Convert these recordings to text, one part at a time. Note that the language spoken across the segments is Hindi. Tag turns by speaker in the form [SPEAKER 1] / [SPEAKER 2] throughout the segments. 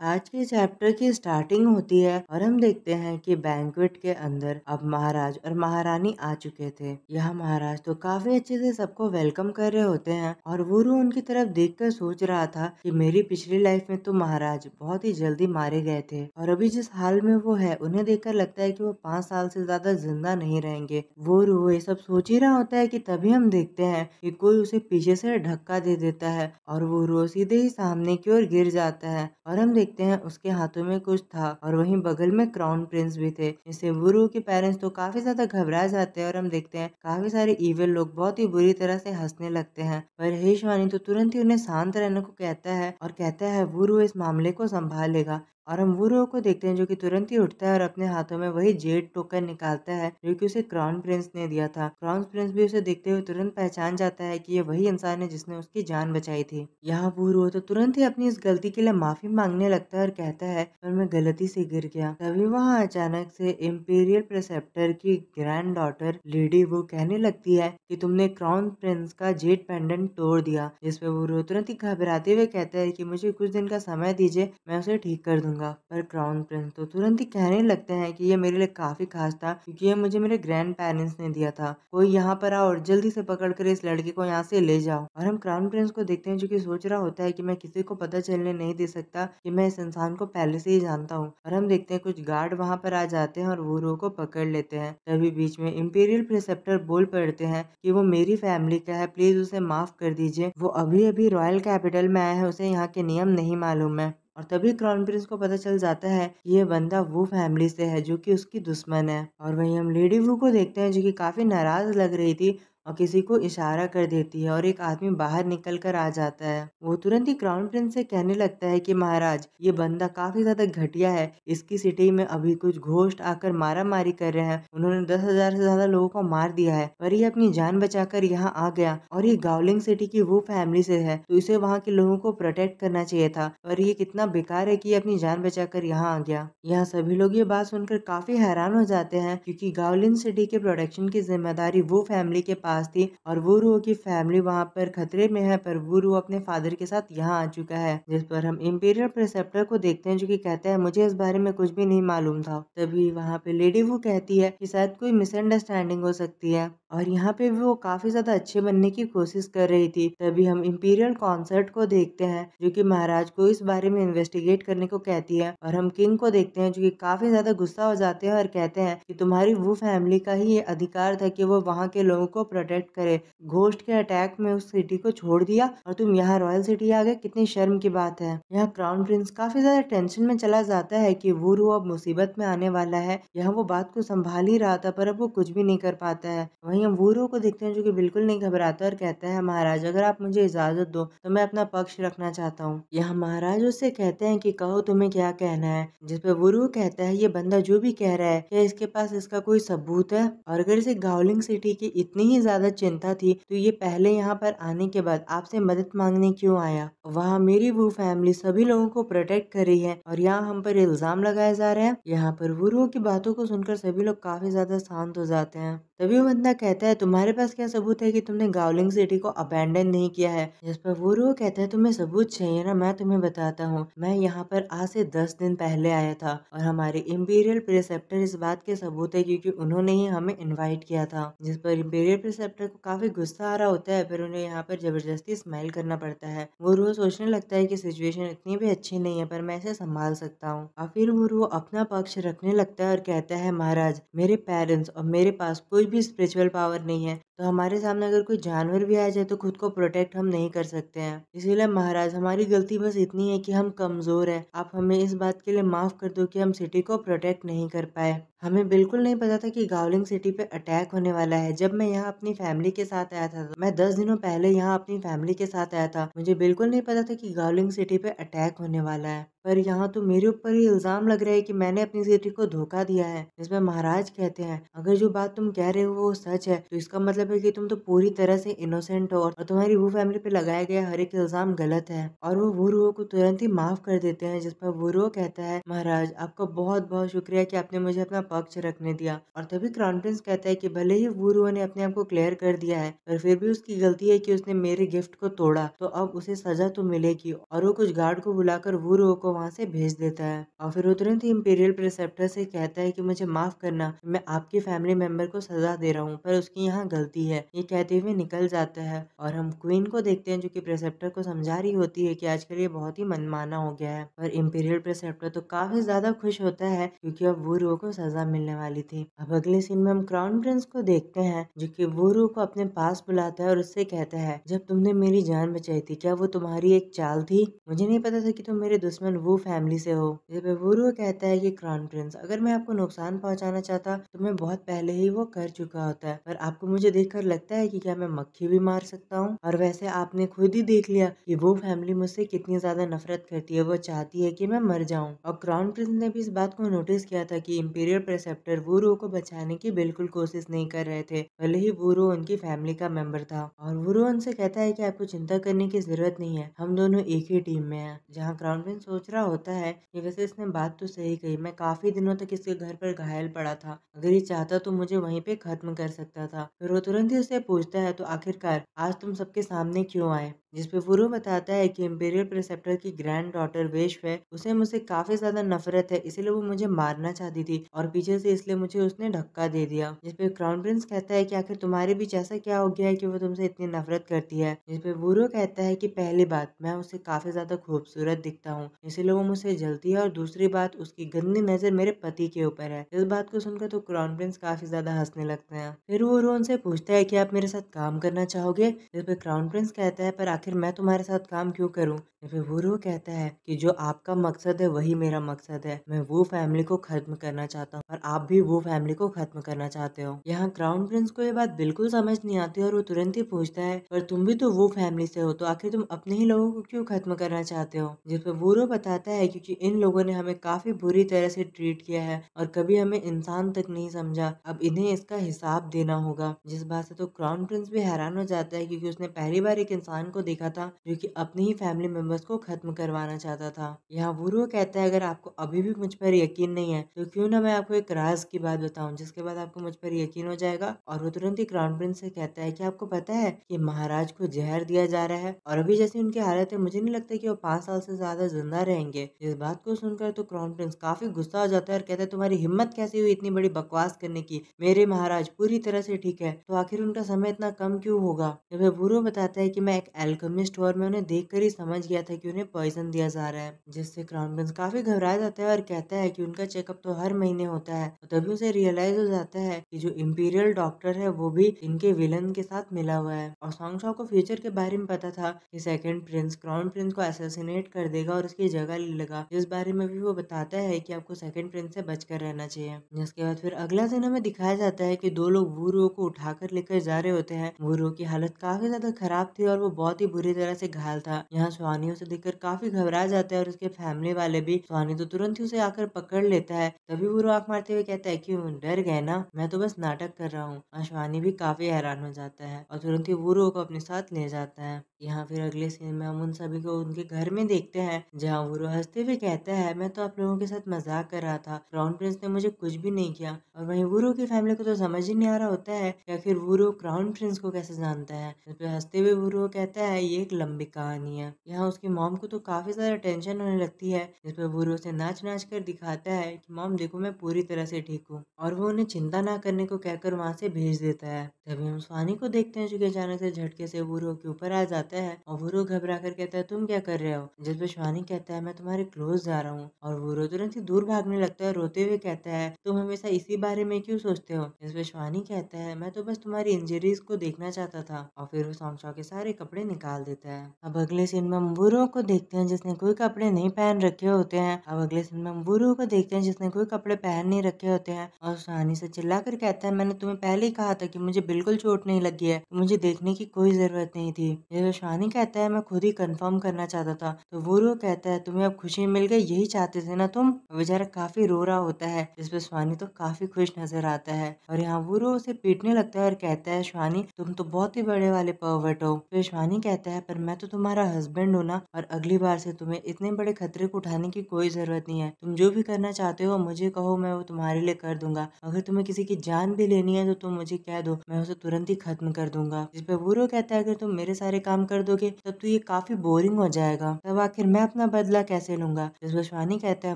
[SPEAKER 1] आज के चैप्टर की स्टार्टिंग होती है और हम देखते हैं कि बैंक्वेट के अंदर अब महाराज और महारानी आ चुके थे। यह महाराज तो काफी अच्छे से सबको वेलकम कर रहे होते हैं और वुरु उनकी तरफ देखकर सोच रहा था कि मेरी पिछली लाइफ में तो महाराज बहुत ही जल्दी मारे गए थे और अभी जिस हाल में वो है उन्हें देखकर लगता है कि वो 5 साल से ज्यादा जिंदा नहीं रहेंगे। वुरु ये सब सोच ही रहा होता है कि तभी हम देखते हैं कि कोई उसे पीछे से धक्का दे देता है और वुरु सीधे ही सामने की ओर गिर जाता है और हम देखते हैं उसके हाथों में कुछ था और वहीं बगल में क्राउन प्रिंस भी थे। इससे वुरु के पेरेंट्स तो काफी ज्यादा घबरा जाते हैं और हम देखते हैं काफी सारे इविल लोग बहुत ही बुरी तरह से हंसने लगते हैं। पर हेशवानी तो तुरंत ही उन्हें शांत रहने को कहता है और कहता है वुरु इस मामले को संभालेगा। और हम वुरु को देखते हैं जो कि तुरंत ही उठता है और अपने हाथों में वही जेड टोकन निकालता है जो कि उसे क्राउन प्रिंस ने दिया था। क्राउन प्रिंस भी उसे देखते हुए तुरंत पहचान जाता है कि ये वही इंसान है जिसने उसकी जान बचाई थी। यहाँ वुरु तो तुरंत ही अपनी इस गलती के लिए माफी मांगने लगता है और कहता है पर मैं गलती से गिर गया। तभी वहाँ अचानक से इम्पीरियल प्रेसेप्टर की ग्रैंड डॉटर लेडी वो कहने लगती है कि तुमने क्राउन प्रिंस का जेड पेंडेंट तोड़ दिया। जिसपे वुरु तुरंत ही घबराते हुए कहता है कि मुझे कुछ दिन का समय दीजिए, मैं उसे ठीक कर दूंगा। पर क्राउन प्रिंस तो तुरंत ही कहने लगते हैं कि ये मेरे लिए काफी खास था क्योंकि ये मुझे मेरे ग्रैंड पेरेंट्स ने दिया था। कोई यहाँ पर आओ और जल्दी से पकड़कर इस लड़की को यहाँ से ले जाओ। और हम क्राउन प्रिंस को देखते हैं जो कि सोच रहा होता है कि मैं किसी को पता चलने नहीं दे सकता कि मैं इस इंसान को पहले से ही जानता हूँ। और हम देखते हैं कुछ गार्ड वहाँ पर आ जाते हैं और वुरु को पकड़ लेते हैं। तभी बीच में इम्पीरियल प्रिसेप्टर बोल पड़ते हैं कि वो मेरी फैमिली का है, प्लीज उसे माफ कर दीजिए, वो अभी अभी रॉयल कैपिटल में आया है, उसे यहाँ के नियम नहीं मालूम है। और तभी क्राउन प्रिंस को पता चल जाता है कि ये बंदा वो फैमिली से है जो कि उसकी दुश्मन है। और वहीं हम लेडी वू को देखते हैं जो कि काफी नाराज लग रही थी और किसी को इशारा कर देती है और एक आदमी बाहर निकल कर आ जाता है। वो तुरंत ही क्राउन प्रिंस से कहने लगता है कि महाराज ये बंदा काफी ज्यादा घटिया है, इसकी सिटी में अभी कुछ घोस्ट आकर मारा मारी कर रहे हैं, उन्होंने 10,000 से ज्यादा लोगों को मार दिया है पर ये अपनी जान बचाकर यहाँ आ गया और ये गावलिंग सिटी की वो फैमिली से है तो इसे वहाँ के लोगों को प्रोटेक्ट करना चाहिए था, पर ये कितना बेकार है कि ये अपनी जान बचाकर यहाँ आ गया। यहाँ सभी लोग ये बात सुनकर काफी हैरान हो जाते हैं क्योंकि गावलिन सिटी के प्रोटेक्शन की जिम्मेदारी वो फैमिली के पास थी और वुरु की फैमिली वहाँ पर खतरे में है, पर वुरु अपने फादर के साथ यहाँ आ चुका है। जिस पर हम इम्पीरियल प्रिसेप्टर को देखते हैं जो कि कहता है मुझे इस बारे में कुछ भी नहीं मालूम था। तभी वहाँ पे लेडी वू कहती है कि शायद कोई मिसअंडरस्टैंडिंग हो सकती है और यहाँ पे भी वो काफी ज्यादा अच्छे बनने की कोशिश कर रही थी। तभी हम इम्पीरियल कॉन्सर्ट को देखते हैं जो कि महाराज को इस बारे में इन्वेस्टिगेट करने को कहती है और हम किंग को देखते हैं जो कि काफी ज्यादा गुस्सा हो जाते हैं और कहते हैं कि तुम्हारी वो फैमिली का ही ये अधिकार था कि वो वहाँ के लोगों को प्रोटेक्ट करे, घोस्ट के अटैक में उस सिटी को छोड़ दिया और तुम यहाँ रॉयल सिटी आ गए, कितनी शर्म की बात है। यहाँ क्राउन प्रिंस काफी ज्यादा टेंशन में चला जाता है कि वुरु अब मुसीबत में आने वाला है। यहाँ वो बात को संभाल ही रहा था पर अब वो कुछ भी नहीं कर पाता है। वहीं हम वुरु को देखते हैं जो कि बिल्कुल नहीं घबराता और कहता है महाराज अगर आप मुझे इजाजत दो तो मैं अपना पक्ष रखना चाहता हूँ। यहाँ महाराज उससे कहते हैं कि कहो तुम्हें क्या कहना है। जिस पे वुरु कहता है ये बंदा जो भी कह रहा है क्या इसके पास इसका कोई सबूत है, और अगर इसे गावलिंग सिटी की इतनी ही ज्यादा चिंता थी तो ये पहले यहाँ पर आने के बाद आपसे मदद मांगने क्यों आया। वहाँ मेरी वो फैमिली सभी लोगों को प्रोटेक्ट कर रही है और यहाँ हम पर इल्जाम लगाए जा रहे हैं। यहाँ पर वुरु की बातों को सुनकर सभी लोग काफी ज्यादा शांत हो जाते हैं। तभी वो बंदा कहता है तुम्हारे पास क्या सबूत है कि तुमने गावलिंग सिटी को अबैंडन नहीं किया है। जिस पर वुरु कहता है तुम्हें सबूत चाहिए ना, मैं तुम्हें बताता हूँ। मैं यहाँ पर आज से 10 दिन पहले आया था और हमारे इम्पीरियल प्रिसेप्टर इस बात के सबूत है क्योंकि उन्होंने ही हमें इनवाइट किया था। जिस पर इम्पीरियल प्रिसेप्टर को काफी गुस्सा आ रहा होता है पर उन्हें यहाँ पर जबरदस्ती स्माइल करना पड़ता है। वुरु सोचने लगता है कि सिचुएशन इतनी भी अच्छी नहीं है पर मैं इसे संभाल सकता हूँ। और फिर वुरु अपना पक्ष रखने लगता है और कहता है महाराज मेरे पेरेंट्स और मेरे पास कोई भी स्पिरिचुअल पावर नहीं है तो हमारे सामने अगर कोई जानवर भी आ जाए तो खुद को प्रोटेक्ट हम नहीं कर सकते हैं। इसीलिए महाराज हमारी गलती बस इतनी है कि हम कमजोर हैं, आप हमें इस बात के लिए माफ कर दो कि हम सिटी को प्रोटेक्ट नहीं कर पाए। हमें बिल्कुल नहीं पता था कि गावलिंग सिटी पे अटैक होने वाला है। जब मैं यहाँ अपनी फैमिली के साथ आया था, मैं 10 दिनों पहले यहाँ अपनी फैमिली के साथ आया था, मुझे बिल्कुल नहीं पता था कि गावलिंग सिटी पे अटैक होने वाला है। पर यहाँ तो मेरे ऊपर ही इल्जाम लग रहा है कि मैंने अपनी सिटी को धोखा दिया है। इसमें महाराज कहते हैं अगर जो बात तुम कह रहे हो वो सच है तो इसका मतलब है कि तुम तो पूरी तरह से इनोसेंट हो और तुम्हारी वो फैमिली पे लगाया गया हर एक इल्जाम गलत है। और वो वुरु को तुरंत ही माफ कर देते हैं। जिस पर वुरु कहता है महाराज आपका बहुत बहुत शुक्रिया कि आपने मुझे अपना पक्ष रखने दिया। और तभी क्राउन प्रिंस कहता है कि भले ही वुरु ने अपने आप को क्लियर कर दिया है पर फिर भी उसकी गलती है कि उसने मेरे गिफ्ट को तोड़ा, तो अब उसे सजा तो मिलेगी। और वो कुछ गार्ड को बुलाकर वुरु को वहाँ से भेज देता है और फिर वो तुरंत ही इम्पीरियल प्रिसेप्टर से कहता है कि मुझे माफ करना, मैं आपकी फैमिली मेंबर को सजा दे रहा हूँ पर उसकी यहाँ गलती है। ये कहते हुए निकल जाता है और हम क्वीन को देखते हैं जो कि प्रिसेप्टर को समझा रही होती है कि आजकल ये बहुत ही मनमाना हो गया है। पर इम्पीरियल प्रिसेप्टर तो काफी ज्यादा खुश होता है क्योंकि अब वूरो को सजा मिलने वाली थी। अब अगले सीन में हम क्राउन प्रिंस को देखते हैं जो कि वूरो को अपने पास बुलाता है और उससे कहता है, जब तुमने मेरी जान बचाई थी क्या वो तुम्हारी एक चाल थी? मुझे नहीं पता था कि तुम मेरे दुश्मन वो फैमिली से हो। जब वूरो कहता है कि क्राउन प्रिंस, अगर मैं आपको नुकसान पहुंचाना चाहता तो मैं बहुत पहले ही वो कर चुका होता है, पर आपको मुझे देखकर लगता है कि क्या मैं मक्खी भी मार सकता हूँ? और वैसे आपने खुद ही देख लिया कि वो फैमिली मुझसे कितनी ज्यादा नफरत करती है, वो चाहती है कि मैं मर जाऊं। और क्राउन प्रिंस ने भी इस बात को नोटिस किया था कि इंपीरियल प्रेसेप्टर वूरो को बचाने की बिल्कुल कोशिश नहीं कर रहे थे, भले ही वूरो उनकी फैमिली का मेंबर था। और वूरो उनसे कहता है कि आपको चिंता करने की जरूरत नहीं है, हम दोनों एक ही टीम में हैं। जहाँ क्राउन प्रिंस सोच रहा होता है कि वैसे इसने बात तो सही कही, मैं काफी दिनों तक इसके घर पर घायल पड़ा था, अगर ये चाहता तो मुझे वहीं पे खत्म कर सकता था। फिर वो तुरंत ही उससे पूछता है, तो आखिरकार आज तुम सबके सामने क्यों आए? जिसपे वुरो बताता है कि इंपीरियल प्रिसेप्टर की ग्रैंड डॉटर वेश्व है, उसे मुझसे काफी ज्यादा नफरत है, इसीलिए वो मुझे मारना चाहती थी और पीछे से इसलिए मुझे उसने धक्का दे दिया। जिसपे क्राउन प्रिंस कहता है कि आखिर तुम्हारे बीच ऐसा क्या हो गया है कि वो तुमसे इतनी नफरत करती है? जिसपे वुरो कहता है कि पहली बात, मैं उससे काफी ज्यादा खूबसूरत दिखता हूँ, इसीलिए वो मुझसे जलती है, और दूसरी बात, उसकी गंदी नजर मेरे पति के ऊपर है। इस बात को सुनकर तो क्राउन प्रिंस काफी ज्यादा हंसने लगते हैं। फिर वो उनसे पूछता है कि आप मेरे साथ काम करना चाहोगे? जिस पे क्राउन प्रिंस कहता है, पर आखिर मैं तुम्हारे साथ काम क्यों करूं? फिर वो कहता है कि जो आपका मकसद है वही मेरा मकसद है, मैं वो फैमिली को खत्म करना चाहता हूँ और आप भी वो फैमिली को खत्म करना चाहते हो। यहाँ क्राउन प्रिंस को ये बात बिल्कुल समझ नहीं आती और वो तुरंत ही पूछता है, पर तुम भी तो वो फैमिली से हो, तो आखिर तुम अपने ही लोगों को क्यों खत्म करना चाहते हो? जिस पर वो बताता है क्योंकि इन लोगों ने हमें काफी बुरी तरह से ट्रीट किया है और कभी हमें इंसान तक नहीं समझा, अब इन्हें इसका हिसाब देना होगा। जिस बात से तो क्राउन प्रिंस भी हैरान हो जाता है क्योंकि उसने पहली बार एक इंसान को देखा था जो कि अपनी ही फैमिली मेंबर्स को खत्म करवाना चाहता था। यहाँ वुरो कहता है, अगर आपको अभी भी मुझ पर यकीन नहीं है तो क्यों ना मैं आपको एक राज की बात बताऊं, जिसके बाद आपको मुझ पर यकीन हो जाएगा। और वो तुरंत ही क्राउन प्रिंस से कहता है कि आपको पता है कि महाराज को जहर दिया जा रहा है और अभी जैसी उनकी हालत है मुझे नहीं लगता कि वो 5 साल से ज्यादा जिंदा रहेंगे। इस बात को सुनकर तो क्राउन प्रिंस काफी गुस्सा हो जाता है और कहता है, तुम्हारी हिम्मत कैसी हुई इतनी बड़ी बकवास करने की, मेरे महाराज पूरी तरह से ठीक है, तो आखिर उनका समय इतना कम क्यों होगा? जब वुरो बताता है कि मैं एक एल्केमिस्ट हूँ और मैं उन्हें देखकर ही समझ गया था कि उन्हें पॉइजन दिया जा रहा है। जिससे क्राउन प्रिंस काफी घबरा जाता है और कहता है कि उनका चेकअप तो हर महीने होता है। तो तभी उसे रियलाइज हो जाता है कि जो इंपीरियल डॉक्टर है वो भी इनके विलन के साथ मिला हुआ है। और सॉन्ग को फ्यूचर के बारे में पता था कि सेकंड प्रिंस क्राउन प्रिंस को असैसिनेट कर देगा और उसकी जगह ले लेगा, जिस बारे में भी वो बताता है कि आपको सेकंड प्रिंस से बचकर रहना चाहिए। जिसके बाद फिर अगला सीन हमें दिखाया जाता है कि दो लोग वुरो को उठाकर लेकर जा रहे होते हैं। वुरो की हालत काफी ज्यादा खराब थी और वो बहुत ही बुरी तरह से घायल था। यहाँ स्वानी उसे देखकर काफी घबरा जाता है और उसके फैमिली वाले भी। स्वानी तो तुरंत ही उसे आकर पकड़ लेता है। तभी वुरो आंख मारते हुए कहता है, क्यों डर गए ना, मैं तो बस नाटक कर रहा हूँ। स्वानी भी काफी हैरान हो जाता है और तुरंत ही वुरो को अपने साथ ले जाता है। यहाँ फिर अगले सीन में हम उन सभी को उनके घर में देखते हैं जहाँ वुरो हंसते हुए कहता है, मैं तो आप लोगों के साथ मजाक कर रहा था, क्राउन प्रिंस ने मुझे कुछ भी नहीं किया। और वहीं वुरो की फैमिली को तो समझ ही नहीं आ रहा होता है कि आखिर वुरो क्राउन प्रिंस को कैसे जानता है। इस पे हंसते हुए वुरो कहता है, ये एक लंबी कहानी है। यहाँ उसकी मॉम को तो काफी ज्यादा टेंशन होने लगती है, जिस पे वुरो से नाच नाच कर दिखाता है कि मॉम देखो मैं पूरी तरह से ठीक हूँ, और वो उन्हें चिंता ना करने को कहकर वहाँ से भेज देता है। तभी हम स्वानी को देखते हैं जो कि अचानक से झटके से वुरो के ऊपर आ जाता है और वुरो घबरा कर कहता है, तुम क्या कर रहे हो? जिस पे स्वानी कहता है, मैं तुम्हारे क्लोज जा रहा हूँ। और वुरो तुरंत ही दूर भागने लगता है, रोते हुए कहता है, तुम हमेशा इसी बारे में क्यों सोचते हो? जिस पे स्वानी कहता है, मैं तो बस तुम्हारी इंजरीज को देखना चाहता था। और फिर वो सॉन्ग के सारे कपड़े निकाल देता है। अब अगले सीन में हम वुरो को देखते हैं जिसने कोई कपड़े नहीं पहन रखे होते हैं। अब अगले सीन में हम वुरो को देखते हैं जिसने कोई कपड़े पहन नहीं रखे होते हैं और स्वानी से चिल्लाकर कहता है, मैंने तुम्हें पहले ही कहा था कि मुझे बिल्कुल चोट नहीं लगी है, तो मुझे देखने की कोई जरूरत नहीं थी। ये शानी कहता है, मैं खुद ही कंफर्म करना चाहता था। तो वुरो कहता है, तुम्हें अब खुशी मिल गई, यही चाहते थे ना तुम? बेचारा काफी रो रहा होता है, जिस पे स्वानी तो काफी खुश नजर आता है। और यहाँ वुरो उसे पीटने लगता है और कहता है, स्वानी तुम तो बहुत ही बड़े वाले पर्वट हो। फिर स्वानी कहता कहता है पर मैं तो तुम्हारा हस्बैंड हूँ ना, और अगली बार से तुम्हें इतने बड़े खतरे को उठाने की कोई जरूरत नहीं है। तुम जो भी करना चाहते हो मुझे कहो, मैं वो तुम्हारे लिए कर दूंगा। अगर तुम्हें किसी की जान भी लेनी है तो तुम मुझे कह दो, मैं उसे तुरंत ही खत्म कर दूंगा। जिस पे वूरो कहता है अगर तुम मेरे सारे काम कर दोगे तब तो ये काफी बोरिंग हो जाएगा, तब आखिर मैं अपना बदला कैसे लूंगा। जिस पे शिवानी कहता है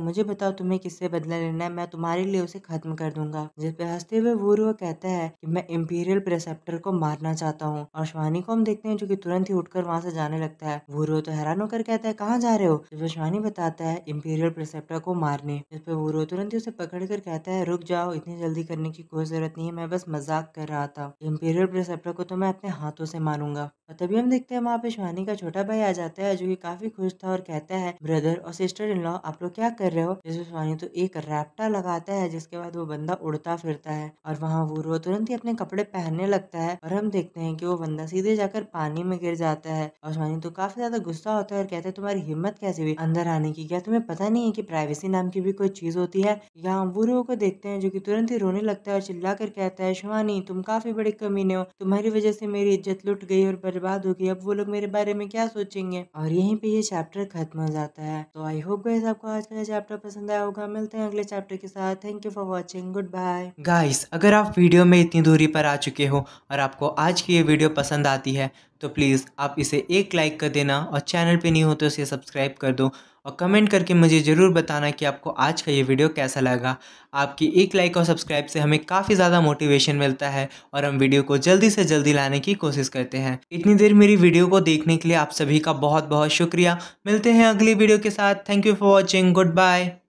[SPEAKER 1] मुझे बताओ तुम्हें किससे बदला लेना है, मैं तुम्हारे लिए उसे खत्म कर दूंगा। जिस पे हंसते हुए वूरो कहता है कि मैं इंपीरियल प्रेसेप्टर को मारना चाहता हूँ, और शिवानी को हम देखते हैं जो कि तुरंत ही उठकर वहां से जाने लगता है। वूरो तो हैरान होकर कहता है कहाँ जा रहे हो। जिस पे शिवानी बताता है इंपीरियल प्रेसेप्टर को मारने। जिस पे वूरो तुरंत ही उसे पकड़ कर कहता है रुक जाओ, इतनी जल्दी करने की कोई जरूरत नहीं है, मैं बस मजाक कर रहा था। इंपीरियल प्रेसेप्टर को तो मैं अपने हाथों से मारूंगा। और तभी हम देखते हैं वहाँ पे शिवानी का छोटा भाई आ जाता है जो कि काफी खुश था और कहता है ब्रदर और सिस्टर इन लॉ आप लोग क्या कर रहे हो। जिसमें शिवानी तो एक रैप्टा लगाता है, जिसके बाद वो बंदा उड़ता फिरता है और वहाँ वो तुरंत ही अपने कपड़े पहनने लगता है, और हम देखते हैं कि वो बंदा सीधे जाकर पानी में गिर जाता है। और शिवानी तो काफी ज्यादा गुस्सा होता है और कहता है तुम्हारी हिम्मत कैसे हुई अंदर आने की, क्या तुम्हें पता नहीं है कि प्राइवेसी नाम की भी कोई चीज होती है। यहाँ वूरो को देखते हैं जो कि तुरंत ही रोने लगता है और चिल्लाकर कहता है शिवानी तुम काफी बड़े कमीने हो, तुम्हारी वजह से मेरी इज्जत लुट गई और बर्बाद हो गई, अब वो लोग मेरे बारे में क्या सोचेंगे। और यहीं पे ये चैप्टर खत्म हो जाता है। तो आई होप गाइस आपको आज का चैप्टर पसंद आया होगा। मिलते हैं अगले चैप्टर के साथ। Thank you for watching, goodbye.
[SPEAKER 2] Guys, अगर आप वीडियो में इतनी दूरी पर आ चुके हो और आपको आज की ये वीडियो पसंद आती है तो प्लीज़ आप इसे एक लाइक कर देना, और चैनल पे नहीं हो तो इसे सब्सक्राइब कर दो, और कमेंट करके मुझे ज़रूर बताना कि आपको आज का ये वीडियो कैसा लगा। आपकी एक लाइक और सब्सक्राइब से हमें काफ़ी ज़्यादा मोटिवेशन मिलता है और हम वीडियो को जल्दी से जल्दी लाने की कोशिश करते हैं। इतनी देर मेरी वीडियो को देखने के लिए आप सभी का बहुत बहुत शुक्रिया। मिलते हैं अगली वीडियो के साथ। Thank you for watching, good bye.